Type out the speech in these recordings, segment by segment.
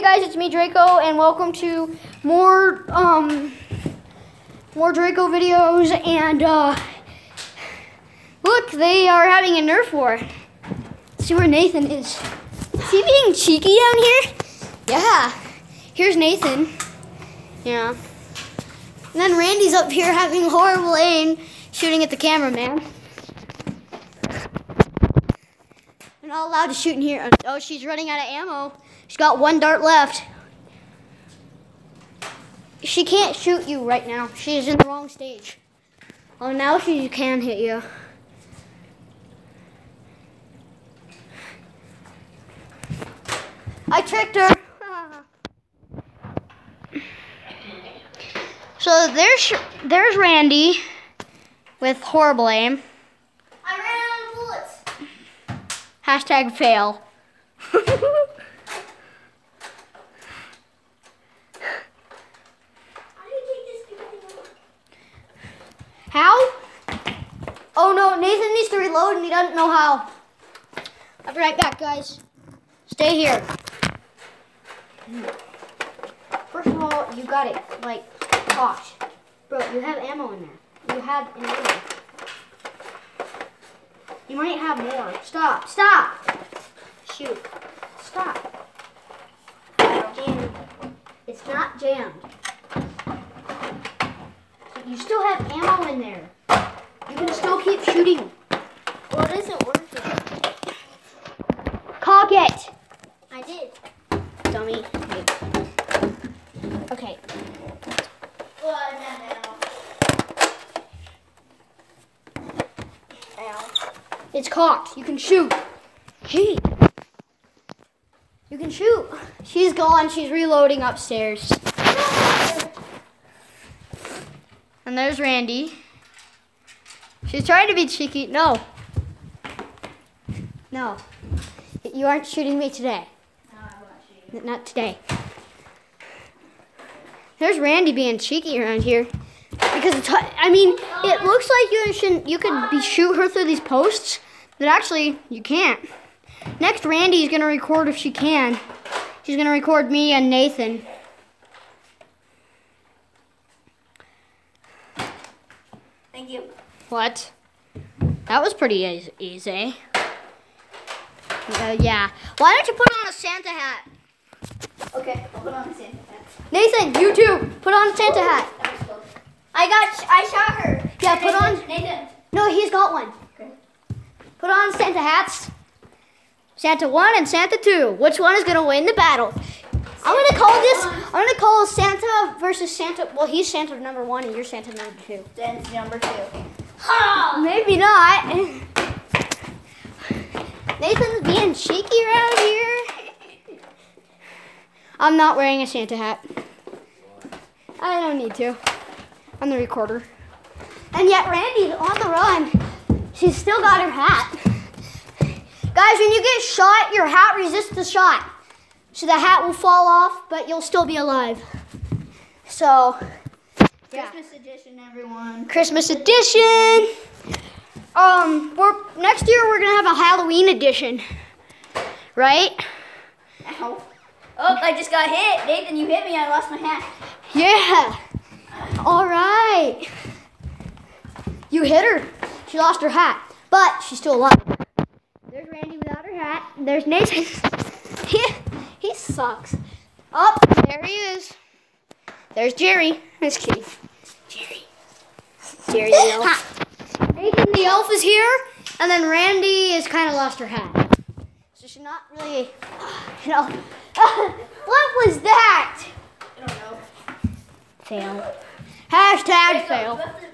Hey guys, it's me Draco, and welcome to more Draco videos. And look, they are having a nerf war. Let's see where Nathan is. Is he being cheeky down here? Yeah. Here's Nathan. Yeah. And then Randy's up here having horrible aim, shooting at the cameraman. We're not allowed to shoot in here. Oh, she's running out of ammo. She's got one dart left. She can't shoot you right now. She's in the wrong stage. Oh, now she can hit you. I tricked her. So there's Randy with horrible aim. I ran out of bullets. Hashtag fail. How? Oh no, Nathan needs to reload and he doesn't know how. I'll be right back, guys. Stay here. First of all, you got it, like, gosh. Bro, you have ammo in there. You have an ammo. You might have more. Stop, stop. Shoot. Stop. Jammed. It's not jammed. You still have ammo in there. You can still keep shooting. Well, it isn't working. Cock it. I did. Dummy. Okay. Well, no. Ow. It's cocked. You can shoot. Gee. You can shoot. She's gone. She's reloading upstairs. And there's Randy. She's trying to be cheeky. No. No. You aren't shooting me today. No, I'm not shooting. Not today. There's Randy being cheeky around here. Because it looks like you could shoot her through these posts, but actually you can't. Next, Randy's gonna record if she can. She's gonna record me and Nathan. Thank you. What? That was pretty easy. Yeah. Why don't you put on a Santa hat? Okay, I'll put on the Santa hat. Nathan, you too. Put on a Santa hat. That was close. I shot her. Yeah, put on. Nathan. No, he's got one. Okay. Put on Santa hats. Santa 1 and Santa 2. Which one is gonna win the battle? I'm gonna call Santa versus Santa. Well, he's Santa number 1 and you're Santa number 2. Then number 2. Maybe not. Nathan's being cheeky around here. I'm not wearing a Santa hat. I don't need to. I'm the recorder. And yet Randy's on the run. She's still got her hat. Guys, when you get shot, your hat resists the shot. So the hat will fall off, but you'll still be alive. So, yeah. Christmas edition, everyone. Christmas edition. Next year we're gonna have a Halloween edition, right? Ow. Oh, I just got hit. Nathan, you hit me. I lost my hat. Yeah. All right. You hit her. She lost her hat, but she's still alive. There's Randy without her hat. There's Nathan. He sucks. Oh, there he is. There's Jerry. There's Kitty. Jerry the elf. Nathan the elf is here, and then Randy has kind of lost her hat. So she's not really, what was that? I don't know. Fail. Hashtag Wait, fail. You have to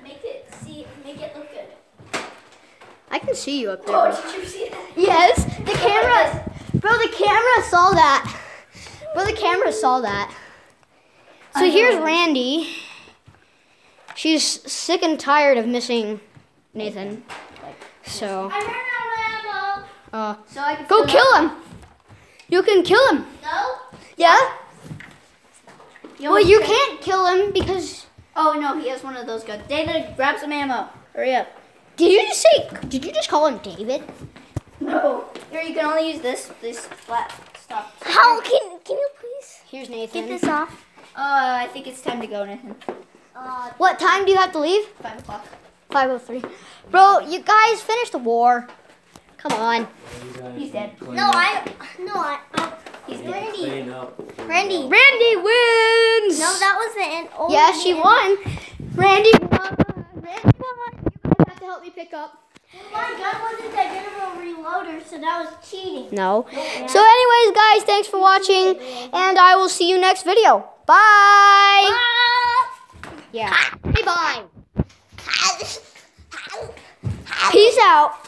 make it look good. I can see you up there. Oh, did you see that? Yes, the camera. Bro, the camera saw that. So here's Randy. She's sick and tired of missing Nathan. So, I ran out of ammo. So I can go kill him. You can kill him. No? Yeah? Well, you can can't kill him because... Oh, no, he has one of those guns. David, grab some ammo. Hurry up. Did you just call him David? No. Here, you can only use this flat stuff. How can you please? Here's Nathan. Get this off. I think it's time to go, Nathan. What time do you have to leave? 5 o'clock. 5:03. Bro, you guys finished the war. Come on. He's dead. He's Randy. Randy. Randy wins. No, that was the end. Oh, Yeah, she won. Randy won. Randy won. You guys have to help me pick up. My gun wasn't that good of a reloader, so that was cheating. No. So anyways, guys, thanks for watching. And I will see you next video. Bye. Yeah. Hey, bye. Peace out.